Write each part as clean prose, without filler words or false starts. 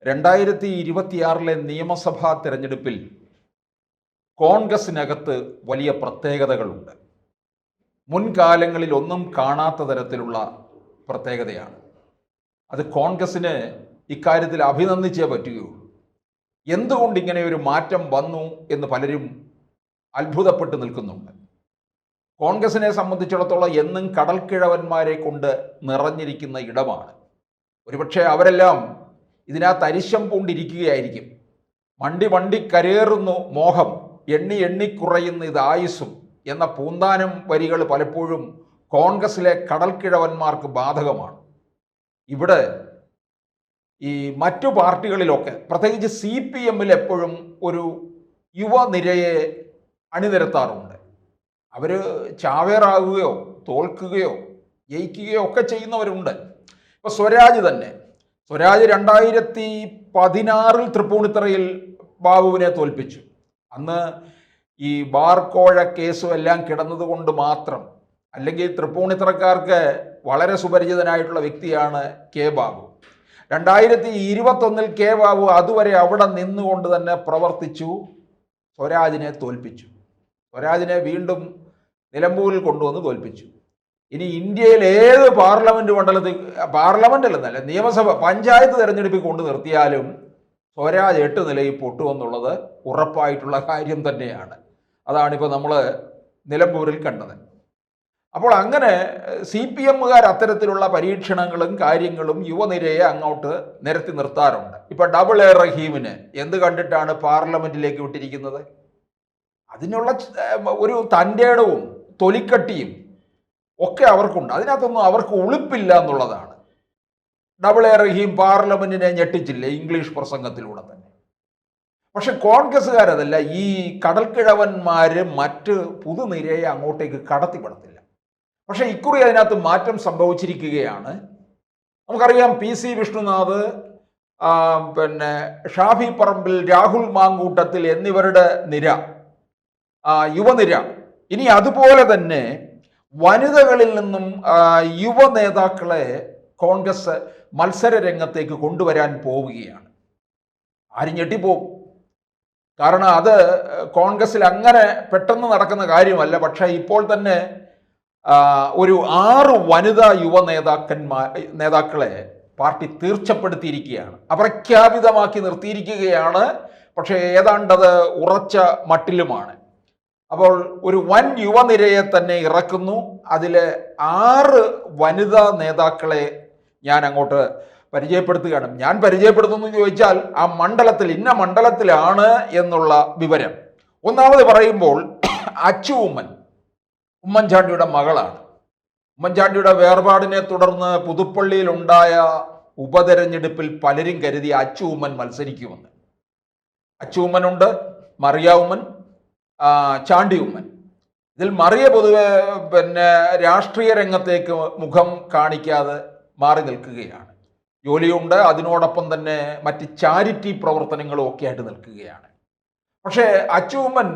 2026 നിയമസഭാ തെരഞ്ഞെടുപ്പിൽ കോൺഗ്രസിനകത്ത് വലിയ പ്രത്യേകതകളുണ്ട്. മുൻകാലങ്ങളിൽ ഒന്നും കാണാത്ത തരത്തിലുള്ള പ്രത്യേകതയാണ്. അത് കോൺഗ്രസിന് ഇക്കാര്യത്തിൽ അഭിനന്ദിച്ചേ പറ്റുകയുള്ളൂ. എന്തുകൊണ്ട് ഇങ്ങനെ ഒരു മാറ്റം വന്നു എന്ന് പലരും അത്ഭുതപ്പെട്ട് നിൽക്കുന്നുണ്ട്. കോൺഗ്രസിനെ സംബന്ധിച്ചിടത്തോളം എന്നും കടൽക്കിഴവന്മാരെ കൊണ്ട് നിറഞ്ഞിരിക്കുന്ന ഇടമാണ്. ഒരുപക്ഷെ അവരെല്ലാം ഇതിനകത്ത് അരിശം പൂണ്ടിരിക്കുകയായിരിക്കും. മണ്ടി കരേറുന്നു മോഹം, എണ്ണി കുറയുന്ന ഇത് ആയുസ്സും എന്ന പൂന്താനം വരികൾ പലപ്പോഴും കോൺഗ്രസിലെ കടൽക്കിഴവന്മാർക്ക് ബാധകമാണ്. ഇവിടെ ഈ മറ്റു പാർട്ടികളിലൊക്കെ, പ്രത്യേകിച്ച് CPM എപ്പോഴും ഒരു യുവനിരയെ അണിനിരത്താറുണ്ട്. അവർ ചാവേറാകുകയോ തോൽക്കുകയോ ജയിക്കുകയോ ഒക്കെ ചെയ്യുന്നവരുണ്ട്. ഇപ്പോൾ സ്വരാജ് 2016 തൃപ്പൂണിത്തറയിൽ ബാബുവിനെ തോൽപ്പിച്ചു. അന്ന് ഈ ബാർക്കോഴ കേസും എല്ലാം കിടന്നതുകൊണ്ട് മാത്രം, അല്ലെങ്കിൽ തൃപ്പൂണിത്തറക്കാർക്ക് വളരെ സുപരിചിതനായിട്ടുള്ള വ്യക്തിയാണ് കെ ബാബു. 2021 കെ ബാബു അതുവരെ അവിടെ നിന്നുകൊണ്ട് തന്നെ പ്രവർത്തിച്ചു, സ്വരാജിനെ തോൽപ്പിച്ചു. സ്വരാജിനെ വീണ്ടും നിലമ്പൂരിൽ കൊണ്ടുവന്ന് തോൽപ്പിച്ചു. ഇനി ഇന്ത്യയിൽ ഏത് പാർലമെന്റ് അല്ലെന്നല്ല, നിയമസഭ പഞ്ചായത്ത് തെരഞ്ഞെടുപ്പിൽ കൊണ്ടു നിർത്തിയാലും സ്വരാജ് 8 നിലയിൽ പൊട്ടുമെന്നുള്ളത് ഉറപ്പായിട്ടുള്ള കാര്യം തന്നെയാണ്. അതാണിപ്പോൾ നമ്മൾ നിലമ്പൂരിൽ കണ്ടത്. അപ്പോൾ അങ്ങനെ CPMകാർ അത്തരത്തിലുള്ള പരീക്ഷണങ്ങളും കാര്യങ്ങളും യുവനിരയെ അങ്ങോട്ട് നിരത്തി നിർത്താറുണ്ട്. ഇപ്പൊ AA റഹീമിന് എന്ത് കണ്ടിട്ടാണ് പാർലമെന്റിലേക്ക് വിട്ടിരിക്കുന്നത്? അതിനുള്ള ഒരു തൻ്റെടവും തൊലിക്കട്ടിയും ഒക്കെ അവർക്കുണ്ട്. അതിനകത്തൊന്നും അവർക്ക് ഉളുപ്പില്ല എന്നുള്ളതാണ്. AA റഹീം പാർലമെന്റിനെ ഞെട്ടിച്ചില്ലേ ഇംഗ്ലീഷ് പ്രസംഗത്തിലൂടെ തന്നെ. പക്ഷെ കോൺഗ്രസ്സുകാരതല്ല, ഈ കടൽക്കിഴവന്മാര് മറ്റ് പുതുനിരയെ അങ്ങോട്ടേക്ക് കടത്തിപ്പെടത്തില്ല. പക്ഷെ ഇക്കുറി അതിനകത്ത് മാറ്റം സംഭവിച്ചിരിക്കുകയാണ്. നമുക്കറിയാം, PC വിഷ്ണുനാഥ്, ഷാഫി പറമ്പിൽ, രാഹുൽ മാങ്കൂട്ടത്തിൽ എന്നിവരുടെ നിര, യുവനിര. ഇനി അതുപോലെ തന്നെ വനിതകളിൽ നിന്നും യുവ നേതാക്കളെ കോൺഗ്രസ് മത്സര രംഗത്തേക്ക് കൊണ്ടുവരാൻ പോവുകയാണ്. ആരും ഞെട്ടിപ്പോവും. കാരണം അത് കോൺഗ്രസിൽ അങ്ങനെ പെട്ടെന്ന് നടക്കുന്ന കാര്യമല്ല. പക്ഷേ ഇപ്പോൾ തന്നെ ഒരു 6 വനിതാ യുവ നേതാക്കളെ പാർട്ടി തീർച്ചപ്പെടുത്തിയിരിക്കുകയാണ്, അപ്രഖ്യാപിതമാക്കി നിർത്തിയിരിക്കുകയാണ്. പക്ഷേ ഏതാണ്ടത് ഉറച്ച മട്ടിലുമാണ്. അപ്പോൾ ഒരു വൻ യുവനിരയെ തന്നെ ഇറക്കുന്നു. അതിൽ 6 വനിതാ നേതാക്കളെ ഞാൻ അങ്ങോട്ട് പരിചയപ്പെടുത്തുകയാണ്. ഞാൻ പരിചയപ്പെടുത്തുന്നു ചോദിച്ചാൽ ആ മണ്ഡലത്തിൽ, ഇന്ന മണ്ഡലത്തിലാണ് എന്നുള്ള വിവരം. ഒന്നാമത് പറയുമ്പോൾ അച്ചു ഉമ്മൻചാണ്ടിയുടെ മകളാണ്. ഉമ്മൻചാണ്ടിയുടെ വേർപാടിനെ തുടർന്ന് പുതുപ്പള്ളിയിൽ ഉണ്ടായ ഉപതെരഞ്ഞെടുപ്പിൽ പലരും കരുതി അച്ചു ഉമ്മൻ മത്സരിക്കുമെന്ന്. അച്ചു ഉമ്മനുണ്ട്, മറിയ ഉമ്മൻ, ചാണ്ടി ഉമ്മൻ. ഇതിൽ മറിയ പൊതുവെ രാഷ്ട്രീയ രംഗത്തേക്ക് മുഖം കാണിക്കാതെ മാറി നിൽക്കുകയാണ്. ജോലിയുണ്ട്, അതിനോടൊപ്പം തന്നെ മറ്റ് ചാരിറ്റി പ്രവർത്തനങ്ങളും ഒക്കെ ആയിട്ട് നിൽക്കുകയാണ്. പക്ഷേ അച്ചു ഉമ്മൻ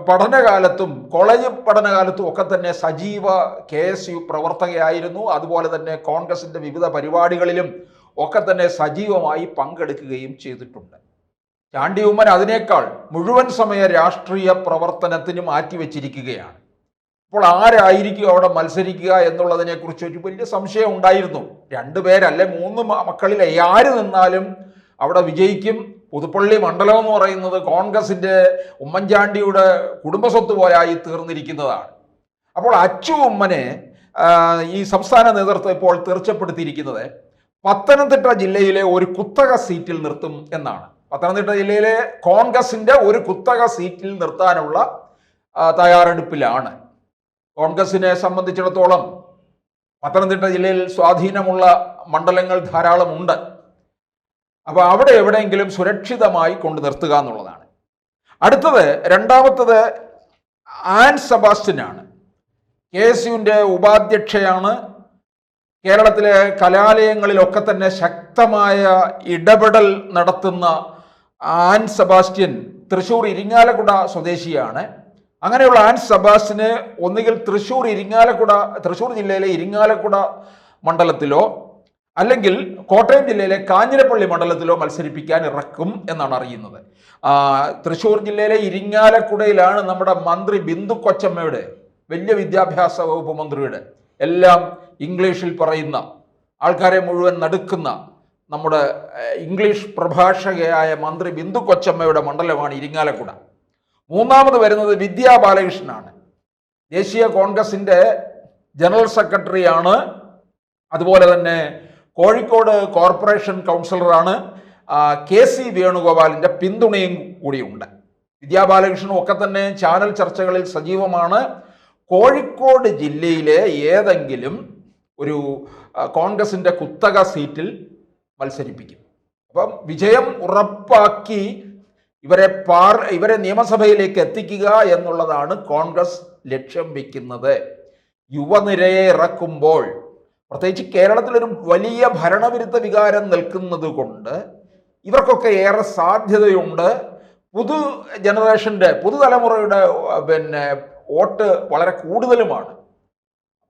പഠനകാലത്തും കോളേജ് പഠനകാലത്തും ഒക്കെ തന്നെ സജീവ KSU പ്രവർത്തകയായിരുന്നു. അതുപോലെ തന്നെ കോൺഗ്രസിന്റെ വിവിധ പരിപാടികളിലും ഒക്കെ തന്നെ സജീവമായി പങ്കെടുക്കുകയും ചെയ്തിട്ടുണ്ട്. ചാണ്ടി ഉമ്മൻ അതിനേക്കാൾ മുഴുവൻ സമയ രാഷ്ട്രീയ പ്രവർത്തനത്തിന് മാറ്റിവെച്ചിരിക്കുകയാണ്. അപ്പോൾ ആരായിരിക്കും അവിടെ മത്സരിക്കുക എന്നുള്ളതിനെ കുറിച്ച് ഒരു വലിയ സംശയം ഉണ്ടായിരുന്നു. 2 പേരല്ലേ 3 മക്കളിൽ ആര് നിന്നാലും അവിടെ വിജയിക്കും. പുതുപ്പള്ളി മണ്ഡലം എന്ന് പറയുന്നത് കോൺഗ്രസിന്റെ ഉമ്മൻചാണ്ടിയുടെ കുടുംബസ്വത്ത് പോലായി തീർന്നിരിക്കുന്നതാണ്. അപ്പോൾ അച്ചു ഉമ്മനെ ഈ സംസ്ഥാന നേതൃത്വം ഇപ്പോൾ തീർച്ചപ്പെടുത്തിയിരിക്കുന്നത് പത്തനംതിട്ട ജില്ലയിലെ ഒരു കുത്തക സീറ്റിൽ നിർത്തും എന്നാണ്. പത്തനംതിട്ട ജില്ലയിലെ കോൺഗ്രസിന്റെ ഒരു കുത്തക സീറ്റിൽ നിർത്താനുള്ള തയ്യാറെടുപ്പിലാണ്. കോൺഗ്രസിനെ സംബന്ധിച്ചിടത്തോളം പത്തനംതിട്ട ജില്ലയിൽ സ്വാധീനമുള്ള മണ്ഡലങ്ങൾ ധാരാളമുണ്ട്. അപ്പോൾ അവിടെ എവിടെയെങ്കിലും സുരക്ഷിതമായി കൊണ്ട് നിർത്തുക എന്നുള്ളതാണ്. അടുത്തത്, രണ്ടാമത്തത് ആൻ സെബാസ്റ്റ്യനാണ്. KSUവിൻ്റെ ഉപാധ്യക്ഷയാണ്. കേരളത്തിലെ കലാലയങ്ങളിലൊക്കെ തന്നെ ശക്തമായ ഇടപെടൽ നടത്തുന്ന ആൻ സെബാസ്റ്റ്യൻ തൃശ്ശൂർ ഇരിങ്ങാലക്കുട സ്വദേശിയാണ്. അങ്ങനെയുള്ള ആൻ സെബാസ്റ്റ്യന് ഒന്നുകിൽ തൃശ്ശൂർ ജില്ലയിലെ ഇരിങ്ങാലക്കുട മണ്ഡലത്തിലോ അല്ലെങ്കിൽ കോട്ടയം ജില്ലയിലെ കാഞ്ഞിരപ്പള്ളി മണ്ഡലത്തിലോ മത്സരിപ്പിക്കാൻ ഇറക്കും എന്നാണ് അറിയുന്നത്. തൃശ്ശൂർ ജില്ലയിലെ ഇരിങ്ങാലക്കുടയിലാണ് നമ്മുടെ മന്ത്രി ബിന്ദു കൊച്ചമ്മയുടെ, വലിയ വിദ്യാഭ്യാസ വകുപ്പ് മന്ത്രിയുടെ, എല്ലാം ഇംഗ്ലീഷിൽ പറയുന്ന, ആൾക്കാരെ മുഴുവൻ നടുക്കുന്ന നമ്മുടെ ഇംഗ്ലീഷ് പ്രഭാഷകയായ മന്ത്രി ബിന്ദു കൊച്ചമ്മയുടെ മണ്ഡലമാണ് ഇരിങ്ങാലക്കുട. മൂന്നാമത് വരുന്നത് വിദ്യാ ബാലകൃഷ്ണനാണ്. ദേശീയ കോൺഗ്രസിൻ്റെ ജനറൽ സെക്രട്ടറിയാണ്. അതുപോലെ തന്നെ കോഴിക്കോട് കോർപ്പറേഷൻ കൗൺസിലറാണ്. KC വേണുഗോപാലിൻ്റെ പിന്തുണയും കൂടിയുണ്ട്. വിദ്യാ ബാലകൃഷ്ണനും ഒക്കെ തന്നെ ചാനൽ ചർച്ചകളിൽ സജീവമാണ്. കോഴിക്കോട് ജില്ലയിലെ ഏതെങ്കിലും ഒരു കോൺഗ്രസിൻ്റെ കുത്തക സീറ്റിൽ മത്സരിപ്പിക്കും. അപ്പം വിജയം ഉറപ്പാക്കി ഇവരെ നിയമസഭയിലേക്ക് എത്തിക്കുക എന്നുള്ളതാണ് കോൺഗ്രസ് ലക്ഷ്യം വയ്ക്കുന്നത്. യുവനിരയെ ഇറക്കുമ്പോൾ, പ്രത്യേകിച്ച് കേരളത്തിലൊരു വലിയ ഭരണവിരുദ്ധ വികാരം നിൽക്കുന്നത് കൊണ്ട് ഇവർക്കൊക്കെ ഏറെ സാധ്യതയുണ്ട്. പുതുതലമുറയുടെ വോട്ട് വളരെ കൂടുതലുമാണ്.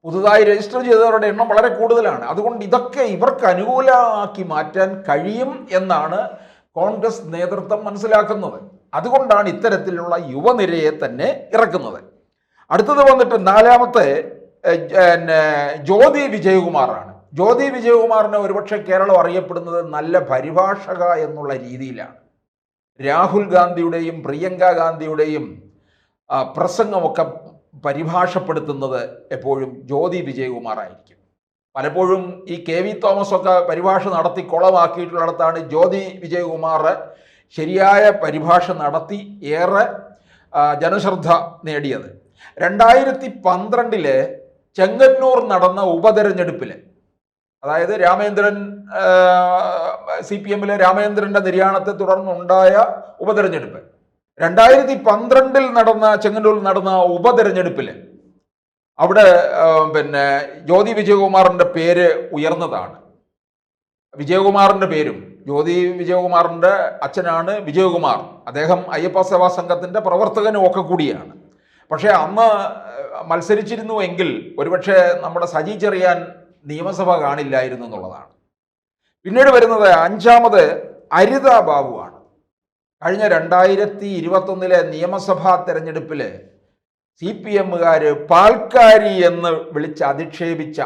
പുതുതായി രജിസ്റ്റർ ചെയ്തവരുടെ എണ്ണം വളരെ കൂടുതലാണ്. അതുകൊണ്ട് ഇതൊക്കെ ഇവർക്ക് അനുകൂലമാക്കി മാറ്റാൻ കഴിയും എന്നാണ് കോൺഗ്രസ് നേതൃത്വം മനസ്സിലാക്കുന്നത്. അതുകൊണ്ടാണ് ഇത്തരത്തിലുള്ള യുവനിരയെ തന്നെ ഇറക്കുന്നത്. അടുത്തത് വന്നിട്ട് നാലാമത്തെ ജ്യോതി വിജയകുമാറാണ്. ജ്യോതി വിജയകുമാറിനെ ഒരുപക്ഷെ കേരളം അറിയപ്പെടുന്നത് നല്ല പരിഭാഷക എന്നുള്ള രീതിയിലാണ്. രാഹുൽ ഗാന്ധിയുടെയും പ്രിയങ്ക ഗാന്ധിയുടെയും പ്രസംഗമൊക്കെ പരിഭാഷപ്പെടുത്തുന്നത് എപ്പോഴും ജ്യോതി വിജയകുമാറായിരിക്കും. പലപ്പോഴും ഈ KV തോമസ് ഒക്കെ പരിഭാഷ നടത്തി കുളമാക്കിയിട്ടുള്ളിടത്താണ് ജ്യോതി വിജയകുമാർ ശരിയായ പരിഭാഷ നടത്തി ഏറെ ജനശ്രദ്ധ നേടിയത്. 2012 ചെങ്ങന്നൂർ നടന്ന ഉപതെരഞ്ഞെടുപ്പിൽ, അതായത് CPM രാമേന്ദ്രൻ്റെ നിര്യാണത്തെ തുടർന്നുണ്ടായ ഉപതെരഞ്ഞെടുപ്പ്, 2012 ചെങ്ങന്നൂരിൽ നടന്ന ഉപതെരഞ്ഞെടുപ്പിൽ അവിടെ ജ്യോതി വിജയകുമാറിൻ്റെ പേര് ഉയർന്നതാണ്. വിജയകുമാറിൻ്റെ പേരും, ജ്യോതി വിജയകുമാറിൻ്റെ അച്ഛനാണ് വിജയകുമാർ, അദ്ദേഹം അയ്യപ്പ സേവാ സംഘത്തിൻ്റെ പ്രവർത്തകനും ഒക്കെ കൂടിയാണ്. പക്ഷേ അന്ന് മത്സരിച്ചിരുന്നുവെങ്കിൽ ഒരുപക്ഷെ നമ്മുടെ സജി ചെറിയാൻ നിയമസഭ കാണില്ലായിരുന്നു എന്നുള്ളതാണ്. പിന്നീട് വരുന്നത് അഞ്ചാമത് അരിത ബാബുവാണ്. കഴിഞ്ഞ 2021 നിയമസഭാ തെരഞ്ഞെടുപ്പിൽ CPMകാർ പാൽക്കാരി എന്ന് വിളിച്ച് അധിക്ഷേപിച്ച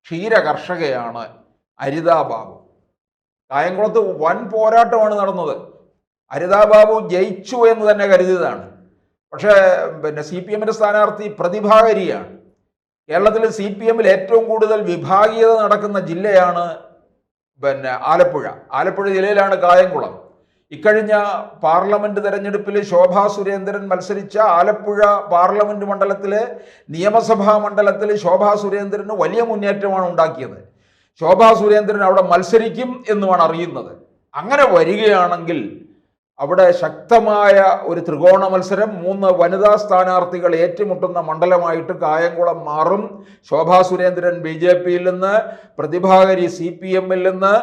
ക്ഷീരകർഷകയാണ് അരിത ബാബു. കായംകുളത്ത് വൻ പോരാട്ടമാണ് നടന്നത്. അരിത ബാബു ജയിച്ചു എന്ന് തന്നെ കരുതിയതാണ്. പക്ഷേ CPMൻ്റെ സ്ഥാനാർത്ഥി പ്രതിഭാകരിയാണ്. കേരളത്തിൽ CPMൽ ഏറ്റവും കൂടുതൽ വിഭാഗീയത നടക്കുന്ന ജില്ലയാണ് ആലപ്പുഴ ജില്ലയിലാണ് കായംകുളം. ഇക്കഴിഞ്ഞ പാർലമെന്റ് തെരഞ്ഞെടുപ്പിൽ ശോഭാ സുരേന്ദ്രൻ മത്സരിച്ച ആലപ്പുഴ പാർലമെന്റ് മണ്ഡലത്തിലെ നിയമസഭാ മണ്ഡലത്തിൽ ശോഭാ സുരേന്ദ്രന് വലിയ മുന്നേറ്റമാണ് ഉണ്ടാക്കിയത്. ശോഭാ സുരേന്ദ്രൻ അവിടെ മത്സരിക്കും എന്നുമാണ് അറിയുന്നത്. അങ്ങനെ വരികയാണെങ്കിൽ അവിടെ ശക്തമായ ഒരു ത്രികോണ മത്സരം, 3 വനിതാ സ്ഥാനാർത്ഥികൾ ഏറ്റുമുട്ടുന്ന മണ്ഡലമായിട്ട് കായംകുളം മാറും. ശോഭാ സുരേന്ദ്രൻ BJPയിൽ നിന്ന്, പ്രതിഭാകരി CPMൽ നിന്ന്,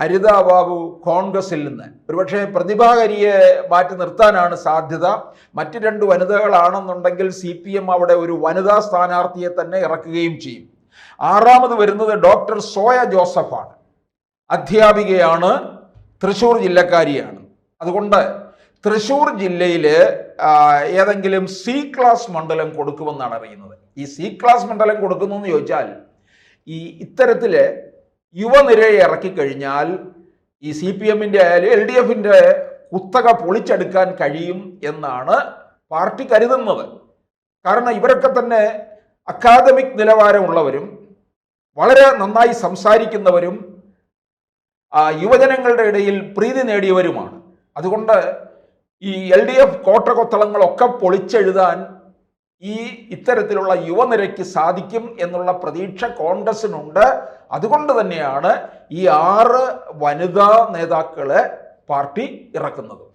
അരിത ബാബു കോൺഗ്രസിൽ നിന്ന്. ഒരുപക്ഷെ പ്രതിഭാകരിയെ മാറ്റി നിർത്താനാണ് സാധ്യത. മറ്റ് 2 വനിതകളാണെന്നുണ്ടെങ്കിൽ CPM അവിടെ ഒരു വനിതാ സ്ഥാനാർത്ഥിയെ തന്നെ ഇറക്കുകയും ചെയ്യും. ആറാമത് വരുന്നത് ഡോക്ടർ സോയ ജോസഫാണ്. അധ്യാപികയാണ്, തൃശ്ശൂർ ജില്ലക്കാരിയാണ്. അതുകൊണ്ട് തൃശ്ശൂർ ജില്ലയിൽ ഏതെങ്കിലും C ക്ലാസ് മണ്ഡലം കൊടുക്കുമെന്നാണ് അറിയുന്നത്. ഈ C ക്ലാസ് മണ്ഡലം കൊടുക്കുന്നു എന്ന് ചോദിച്ചാൽ ഇത്തരത്തിൽ യുവനിരയെ ഇറക്കിക്കഴിഞ്ഞാൽ ഈ CPMൻ്റെ ആയാലും LDFൻ്റെ കുത്തക പൊളിച്ചെടുക്കാൻ കഴിയും എന്നാണ് പാർട്ടി കരുതുന്നത്. കാരണം ഇവരൊക്കെ തന്നെ അക്കാദമിക് നിലവാരമുള്ളവരും വളരെ നന്നായി സംസാരിക്കുന്നവരും യുവജനങ്ങളുടെ ഇടയിൽ പ്രീതി നേടിയവരുമാണ്. അതുകൊണ്ട് ഈ LDF കോട്ടകൊത്തളങ്ങളൊക്കെ പൊളിച്ചെഴുതാൻ ഇത്തരത്തിലുള്ള യുവനിരയ്ക്ക് സാധിക്കും എന്നുള്ള പ്രതീക്ഷ കോൺഗ്രസിനുണ്ട്. അതുകൊണ്ട് തന്നെയാണ് ഈ 6 വനിതാ നേതാക്കളെ പാർട്ടി ഇറക്കുന്നത്.